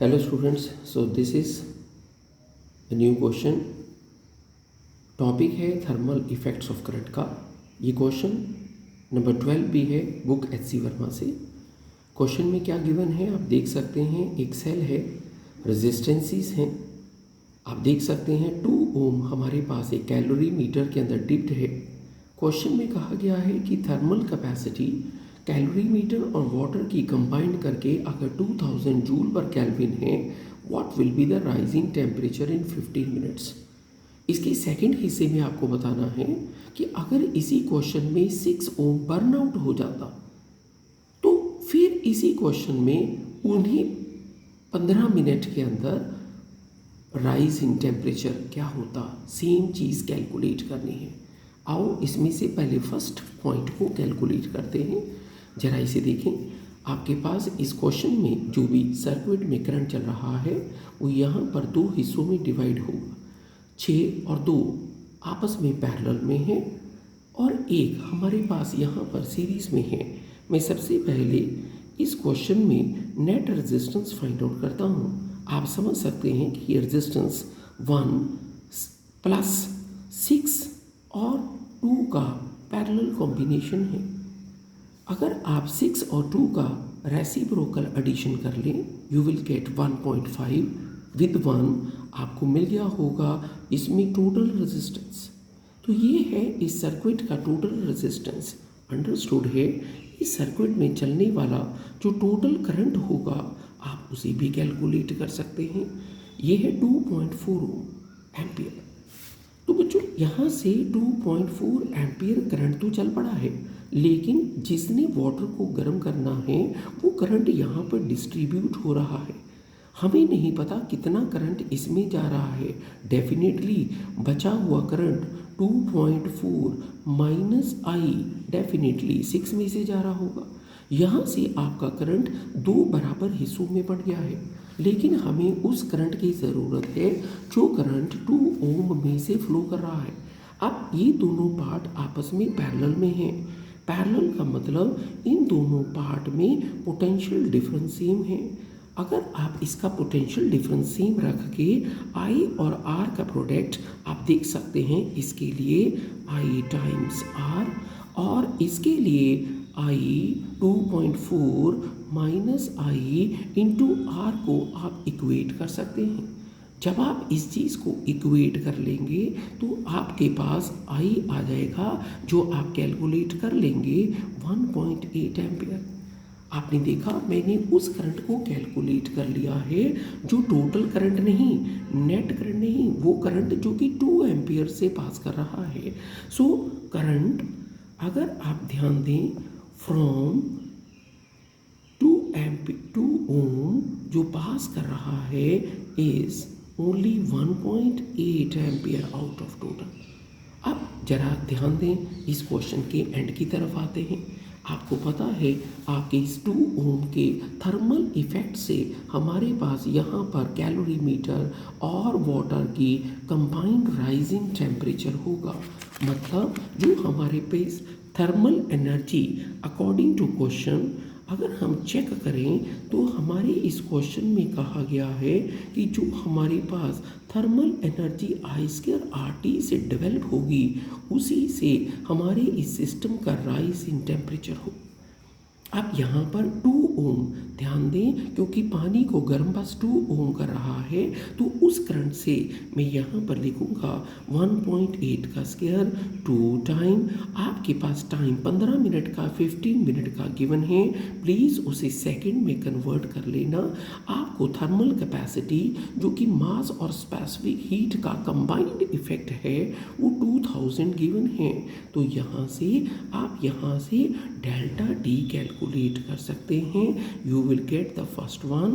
Hello students, so this is a new question. Topic है thermal effects of current का। ये question number 12 भी है बुक एच.सी. वर्मा से। क्वेश्चन में क्या गिवन है आप देख सकते हैं। एक सेल है, रेजिस्टेंसीज हैं, आप देख सकते हैं 2 ओम हमारे पास एक कैलोरी मीटर के अंदर डिप्ड है। क्वेश्चन में कहा गया है कि थर्मल कैपेसिटी कैलोरी मीटर और वाटर की कंबाइंड करके अगर 2000 जूल पर केल्विन है, what will be the rising temperature in 15 minutes. इसके सेकंड हिस्से में आपको बताना है कि अगर इसी क्वेश्चन में 6 ओम बर्न आउट हो जाता तो फिर इसी क्वेश्चन में उन्हीं 15 मिनट के अंदर राइज इन टेम्परेचर क्या होता, सेम चीज़ कैलकुलेट करनी है। आओ इसमें से पहले फर्स्ट पॉइंट को कैलकुलेट करते हैं। जरा इसे देखें। आपके पास इस क्वेश्चन में जो भी सर्किट में करंट चल रहा है वो यहाँ पर 2 हिस्सों में डिवाइड होगा। 6 और 2 आपस में पैरेलल में है और एक हमारे पास यहाँ पर सीरीज में है। मैं सबसे पहले इस क्वेश्चन में नेट रेजिस्टेंस फाइंड आउट करता हूँ। आप समझ सकते हैं कि ये रेजिस्टेंस 1 प्लस 6 और 2 का पैरेलल कॉम्बिनेशन है। अगर आप 6 और 2 का रेसिप्रोकल एडिशन कर लें, यू विल गेट 1.5 विद 1 आपको मिल गया होगा इसमें टोटल रेजिस्टेंस। तो ये है इस सर्किट का टोटल रेजिस्टेंस। अंडरस्टूड है। इस सर्किट में चलने वाला जो टोटल करंट होगा आप उसे भी कैलकुलेट कर सकते हैं। ये है 2.4 एम्पियर। तो बच्चों यहाँ से 2.4 एम्पियर करंट तो चल पड़ा है, लेकिन जिसने वाटर को गर्म करना है वो करंट यहाँ पर डिस्ट्रीब्यूट हो रहा है। हमें नहीं पता कितना करंट इसमें जा रहा है। डेफिनेटली बचा हुआ करंट 2.4 माइनस आई डेफिनेटली 6 में से जा रहा होगा। यहाँ से आपका करंट 2 बराबर हिस्सों में बढ़ गया है, लेकिन हमें उस करंट की ज़रूरत है जो करंट 2 ओम में से फ्लो कर रहा है। अब ये दोनों पार्ट आपस में पैरेलल में हैं। पैरेलल का मतलब इन दोनों पार्ट में पोटेंशियल डिफरेंस सेम है। अगर आप इसका पोटेंशियल डिफरेंस सेम रख के आई और आर का प्रोडक्ट आप देख सकते हैं। इसके लिए आई टाइम्स आर और इसके लिए आई 2.4 माइनस आई इंटू आर को आप इक्वेट कर सकते हैं। जब आप इस चीज़ को इक्वेट कर लेंगे तो आपके पास आई आ जाएगा जो आप कैलकुलेट कर लेंगे 1.8 एम्पियर। आपने देखा मैंने उस करंट को कैलकुलेट कर लिया है जो टोटल करंट नहीं, नेट करंट नहीं, वो करंट जो कि 2 एम्पियर से पास कर रहा है। सो करंट अगर आप ध्यान दें फ्रॉम 2 ओम जो पास कर रहा है is only 1.8 ampere out of total. अब जरा ध्यान दें, इस क्वेश्चन के एंड की तरफ आते हैं। आपको पता है आपके इस 2 ओम के थर्मल इफेक्ट से हमारे पास यहाँ पर कैलोरी मीटर और वाटर की कंबाइंड राइजिंग टेम्परेचर होगा। मतलब जो हमारे पास thermal energy according to question अगर हम चेक करें तो हमारे इस क्वेश्चन में कहा गया है कि जो हमारे पास थर्मल एनर्जी आई स्क्वायर आर टी से डेवलप होगी उसी से हमारे इस सिस्टम का राइज इन टेम्परेचर हो। अब यहाँ पर 2 ओम ध्यान दें, क्योंकि पानी को गर्म बस 2 ओम कर रहा है तो उस करंट से मैं यहाँ पर लिखूँगा 1.8 का स्क्वायर 2 टाइम आपके पास टाइम 15 मिनट का 15 मिनट का गिवन है। प्लीज़ उसे सेकंड में कन्वर्ट कर लेना। आपको थर्मल कैपेसिटी जो कि मास और स्पेसिफिक हीट का कंबाइंड इफेक्ट है वो 2000 गिवन है। तो यहाँ से आप यहाँ से डेल्टा डी कैलकुलेट कर सकते हैं। You will get the first one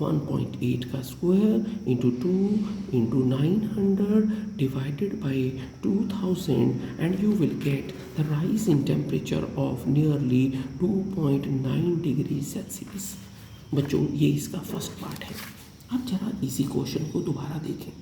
1.8 का square into 2 into 900 divided by 2000 and you will get the rise in temperature of nearly 2.9 degree Celsius. बच्चों ये इसका फर्स्ट पार्ट है। अब जरा इसी क्वेश्चन को दोबारा देखें।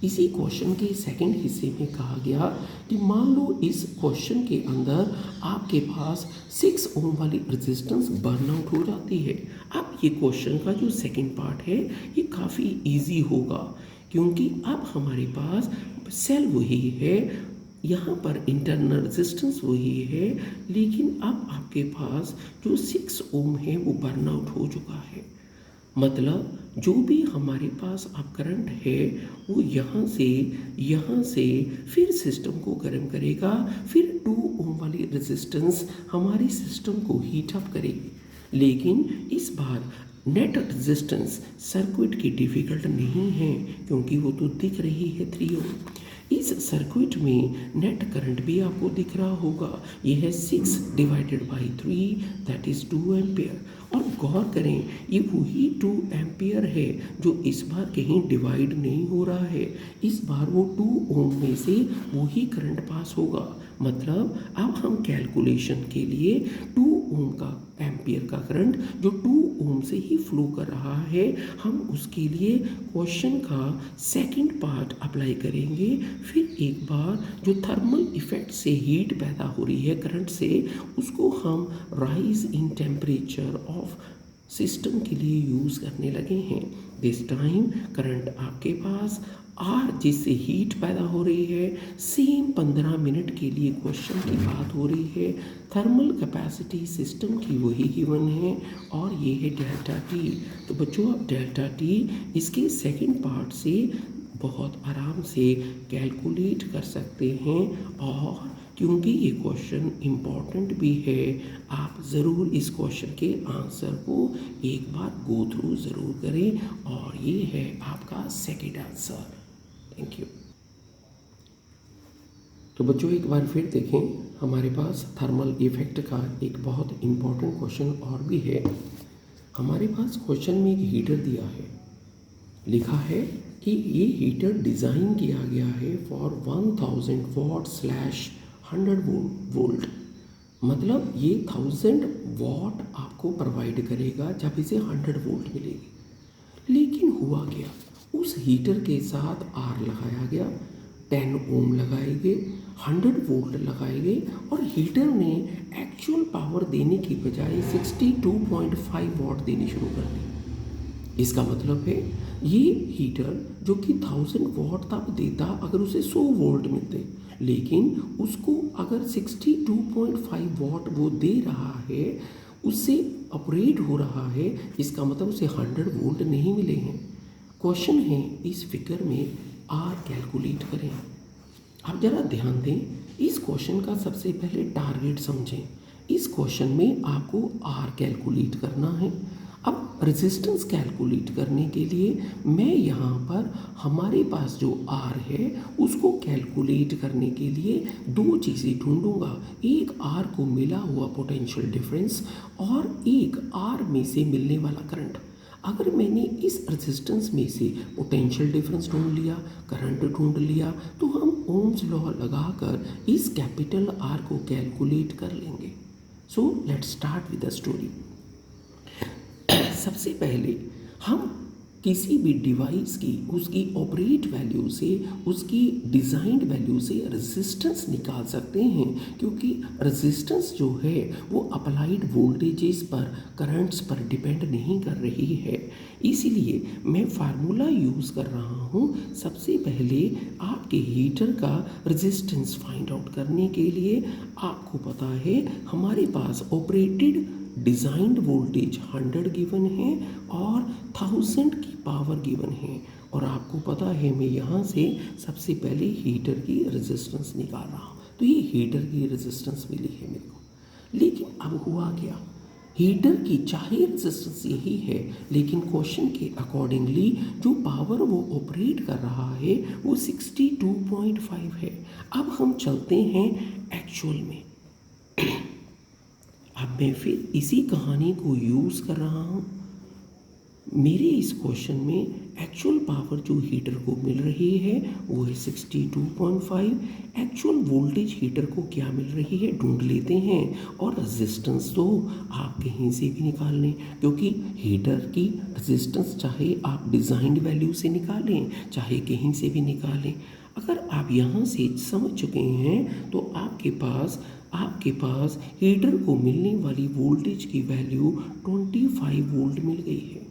इसी क्वेश्चन के सेकंड हिस्से में कहा गया कि मान लो इस क्वेश्चन के अंदर आपके पास 6 ओम वाली रेजिस्टेंस बर्न आउट हो जाती है। अब ये क्वेश्चन का जो सेकंड पार्ट है ये काफ़ी इजी होगा, क्योंकि अब हमारे पास सेल वही है, यहाँ पर इंटरनल रेजिस्टेंस वही है, लेकिन अब आपके पास जो 6 ओम है वो बर्न आउट हो चुका है। मतलब जो भी हमारे पास अब करंट है वो यहाँ से फिर सिस्टम को गर्म करेगा, फिर 2 ओम वाली रेजिस्टेंस हमारी सिस्टम को हीट अप करेगी। लेकिन इस बार नेट रेजिस्टेंस सर्किट की डिफ़िकल्ट नहीं है, क्योंकि वो तो दिख रही है 3 ओम। इस सर्किट में नेट करंट भी आपको दिख रहा होगा, ये है 6 divided by 3 that is 2 ampere. और गौर करें ये वही 2 एम्पियर है जो इस बार कहीं डिवाइड नहीं हो रहा है, इस बार वो 2 ओम में से वही करंट पास होगा। मतलब अब हम कैलकुलेशन के लिए 2 ओम का एम्पियर का करंट जो 2 ओम से ही फ्लो कर रहा है, हम उसके लिए क्वेश्चन का सेकंड पार्ट अप्लाई करेंगे। फिर एक बार जो थर्मल इफेक्ट से हीट पैदा हो रही है करंट से, उसको हम rise in temperature of system के लिए यूज़ करने लगे हैं। दिस टाइम करंट आपके पास आर जिससे हीट पैदा हो रही है, सेम 15 मिनट के लिए क्वेश्चन की बात हो रही है। थर्मल कैपेसिटी सिस्टम की वही गिवन है और ये है डेल्टा टी। तो बच्चों आप डेल्टा टी इसके सेकंड पार्ट से बहुत आराम से कैलकुलेट कर सकते हैं, और क्योंकि ये क्वेश्चन इम्पॉर्टेंट भी है, आप ज़रूर इस क्वेश्चन के आंसर को एक बार गो थ्रू ज़रूर करें। और ये है आपका सेकंड आंसर। Thank you. तो बच्चों एक बार फिर देखें, हमारे पास थर्मल इफेक्ट का एक बहुत इम्पॉर्टेंट क्वेश्चन और भी है। हमारे पास क्वेश्चन में एक हीटर दिया है, लिखा है कि ये हीटर डिज़ाइन किया गया है फॉर 1000 वॉट स्लैश 100 वोल्ट। मतलब ये 1000 वॉट आपको प्रोवाइड करेगा जब इसे 100 वोल्ट मिलेगी। लेकिन हुआ क्या, उस हीटर के साथ आर लगाया गया, 10 ओम लगाए गए, 100 वोल्ट लगाए गए, और हीटर ने एक्चुअल पावर देने की बजाय 62.5 वॉट देनी शुरू कर दी। इसका मतलब है ये हीटर जो कि 1000 वॉट तब देता अगर उसे 100 वोल्ट मिलते, लेकिन उसको अगर 62.5 वॉट वो दे रहा है, उससे ऑपरेट हो रहा है, इसका मतलब उसे 100 वोल्ट नहीं मिले हैं। क्वेश्चन है इस फिगर में आर कैलकुलेट करें। आप ज़रा ध्यान दें, इस क्वेश्चन का सबसे पहले टारगेट समझें। इस क्वेश्चन में आपको आर कैलकुलेट करना है। अब रेजिस्टेंस कैलकुलेट करने के लिए मैं यहाँ पर हमारे पास जो आर है उसको कैलकुलेट करने के लिए 2 चीज़ें ढूंढूंगा, एक आर को मिला हुआ पोटेंशियल डिफरेंस और एक आर में से मिलने वाला करंट। अगर मैंने इस रेजिस्टेंस में से पोटेंशियल डिफरेंस ढूंढ लिया, करंट ढूंढ लिया, तो हम ओम्स लॉ लगाकर इस कैपिटल आर को कैलकुलेट कर लेंगे। So let's start with the story. सबसे पहले हम किसी भी डिवाइस की उसकी ऑपरेट वैल्यू से, उसकी डिज़ाइंड वैल्यू से रेजिस्टेंस निकाल सकते हैं, क्योंकि रेजिस्टेंस जो है वो अप्लाइड वोल्टेजेस पर, करंट्स पर डिपेंड नहीं कर रही है। इसीलिए मैं फार्मूला यूज़ कर रहा हूँ। सबसे पहले आपके हीटर का रेजिस्टेंस फाइंड आउट करने के लिए आपको पता है हमारे पास ऑपरेटेड डिज़ाइंड वोल्टेज 100 गिवन है और 1000 की पावर गिवन है, और आपको पता है मैं यहाँ से सबसे पहले हीटर की रेजिस्टेंस निकाल रहा हूँ। तो ये हीटर की रेजिस्टेंस मिली है मेरे को। लेकिन अब हुआ क्या, हीटर की चाहे रेजिस्टेंस यही है, लेकिन क्वेश्चन के अकॉर्डिंगली जो पावर वो ऑपरेट कर रहा है वो 62.5 है। अब हम चलते हैं एक्चुअल में। अब मैं फिर इसी कहानी को यूज़ कर रहा हूँ। मेरे इस क्वेश्चन में एक्चुअल पावर जो हीटर को मिल रही है वो है 62.5। एक्चुअल वोल्टेज हीटर को क्या मिल रही है ढूंढ लेते हैं, और रेजिस्टेंस तो आप कहीं से भी निकाल लें, क्योंकि हीटर की रेजिस्टेंस चाहे आप डिज़ाइंड वैल्यू से निकालें चाहे कहीं से भी निकालें। अगर आप यहाँ से समझ चुके हैं तो आपके पास हीटर को मिलने वाली वोल्टेज की वैल्यू 25 वोल्ट मिल गई है।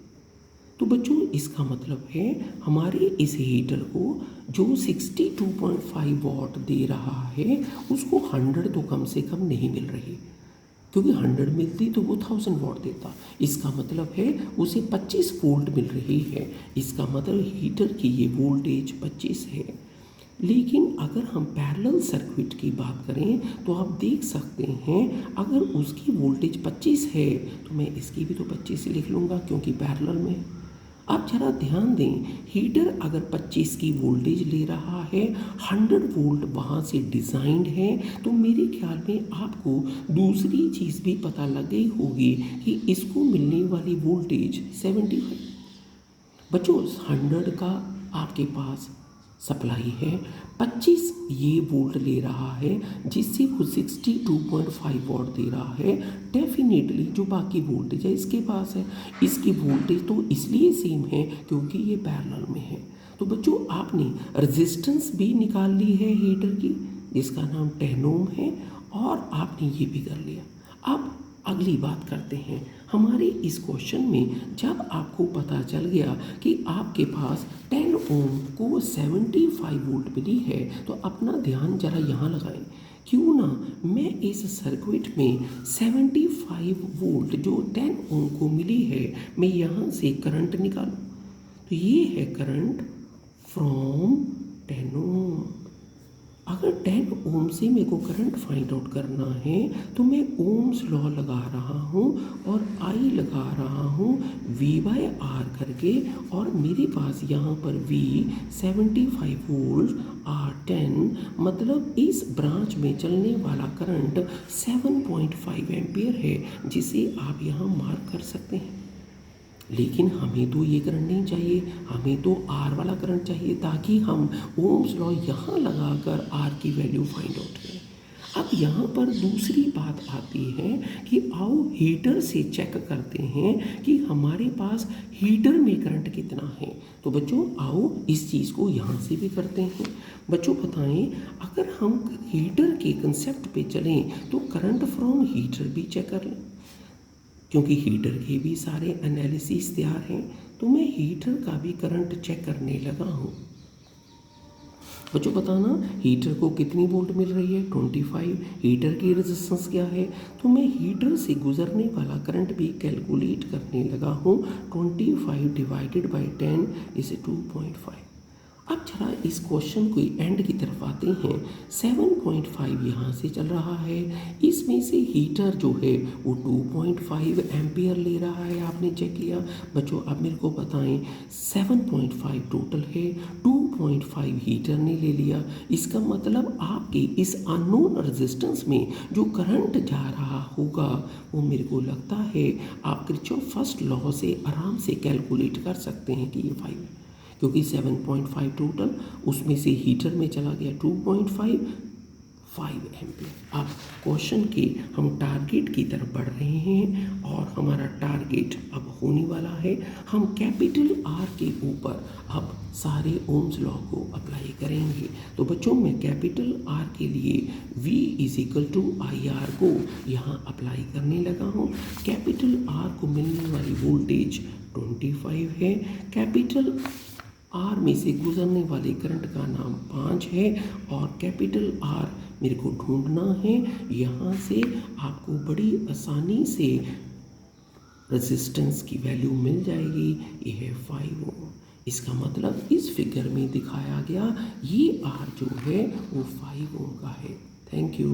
तो बच्चों इसका मतलब है हमारे इस हीटर को जो 62.5 वॉट दे रहा है उसको 100 तो कम से कम नहीं मिल रही, क्योंकि 100 मिलती तो वो 1000 वॉट देता। इसका मतलब है उसे 25 वोल्ट मिल रही है। इसका मतलब हीटर की ये वोल्टेज 25 है। लेकिन अगर हम पैरेलल सर्किट की बात करें तो आप देख सकते हैं अगर उसकी वोल्टेज 25 है तो मैं इसकी भी तो 25 लिख लूँगा, क्योंकि पैरेलल में। आप जरा ध्यान दें, हीटर अगर 25 की वोल्टेज ले रहा है, 100 वोल्ट वहाँ से डिज़ाइंड है, तो मेरे ख्याल में आपको दूसरी चीज़ भी पता लग गई होगी कि इसको मिलने वाली वोल्टेज 75। बच्चों 100 का आपके पास सप्लाई है, 25 ये वोल्ट ले रहा है जिससे वो 62.5 वॉट दे रहा है। डेफिनेटली जो बाकी वोल्टेज है इसके पास है, इसकी वोल्टेज तो इसलिए सेम है क्योंकि ये पैरेलल में है। तो बच्चों आपने रेजिस्टेंस भी निकाल ली है हीटर की जिसका नाम 10 ओम है, और आपने ये भी कर लिया। अब अगली बात करते हैं। हमारे इस क्वेश्चन में जब आपको पता चल गया कि आपके पास 10 ओम को 75 वोल्ट मिली है तो अपना ध्यान जरा यहाँ लगाएं। क्यों ना मैं इस सर्किट में 75 वोल्ट जो 10 ओम को मिली है मैं यहाँ से करंट निकालूं। तो ये है करंट फ्रॉम 10 ओम। अगर 10 ओम से मेरे को करंट फाइंड आउट करना है तो मैं ओम्स लॉ लगा रहा हूँ और आई लगा रहा हूँ V/R करके, और मेरे पास यहाँ पर V 75 वोल्ट R 10, मतलब इस ब्रांच में चलने वाला करंट 7.5 एम्पियर है, जिसे आप यहाँ मार्क कर सकते हैं। लेकिन हमें तो ये करंट नहीं चाहिए, हमें तो आर वाला करंट चाहिए ताकि हम ओम्स लॉ यहाँ लगाकर आर की वैल्यू फाइंड आउट करें। अब यहाँ पर दूसरी बात आती है कि आओ हीटर से चेक करते हैं कि हमारे पास हीटर में करंट कितना है। तो बच्चों आओ इस चीज़ को यहाँ से भी करते हैं। बच्चों बताएं, अगर हम हीटर के कंसेप्ट पे चलें तो करंट फ्रॉम हीटर भी चेक कर लें, क्योंकि हीटर के भी सारे एनालिसिस तैयार हैं। तो मैं हीटर का भी करंट चेक करने लगा हूँ। बच्चों बताना हीटर को कितनी वोल्ट मिल रही है 25। हीटर की रेजिस्टेंस क्या है, तो मैं हीटर से गुजरने वाला करंट भी कैलकुलेट करने लगा हूँ। 25 डिवाइडेड बाई 10 इसे 2.5। अब जरा इस क्वेश्चन को एंड की तरफ आते हैं। 7.5 यहाँ से चल रहा है, इसमें से हीटर जो है वो 2.5 एम्पियर ले रहा है, आपने चेक किया। बच्चों अब मेरे को बताएं 7.5 टोटल है, 2.5 हीटर ने ले लिया। इसका मतलब आपके इस अननोन रेजिस्टेंस में जो करंट जा रहा होगा वो मेरे को लगता है आप किरचॉफ फर्स्ट लॉ से आराम से कैलकुलेट कर सकते हैं कि ये 5 है, क्योंकि 7.5 टोटल, उसमें से हीटर में चला गया 2.5 एम्पियर। अब क्वेश्चन के हम टारगेट की तरफ बढ़ रहे हैं और हमारा टारगेट अब होने वाला है, हम कैपिटल आर के ऊपर अब सारे ओम्स लॉ को अप्लाई करेंगे। तो बच्चों मैं कैपिटल आर के लिए V = IR को यहाँ अप्लाई करने लगा हूँ। कैपिटल आर को मिलने वाली वोल्टेज 25 है, कैपिटल आर में से गुजरने वाले करंट का नाम 5 है, और कैपिटल आर मेरे को ढूंढना है। यहाँ से आपको बड़ी आसानी से रेजिस्टेंस की वैल्यू मिल जाएगी, ये है 5 ओम। इसका मतलब इस फिगर में दिखाया गया ये आर जो है वो 5 ओम का है। Thank you.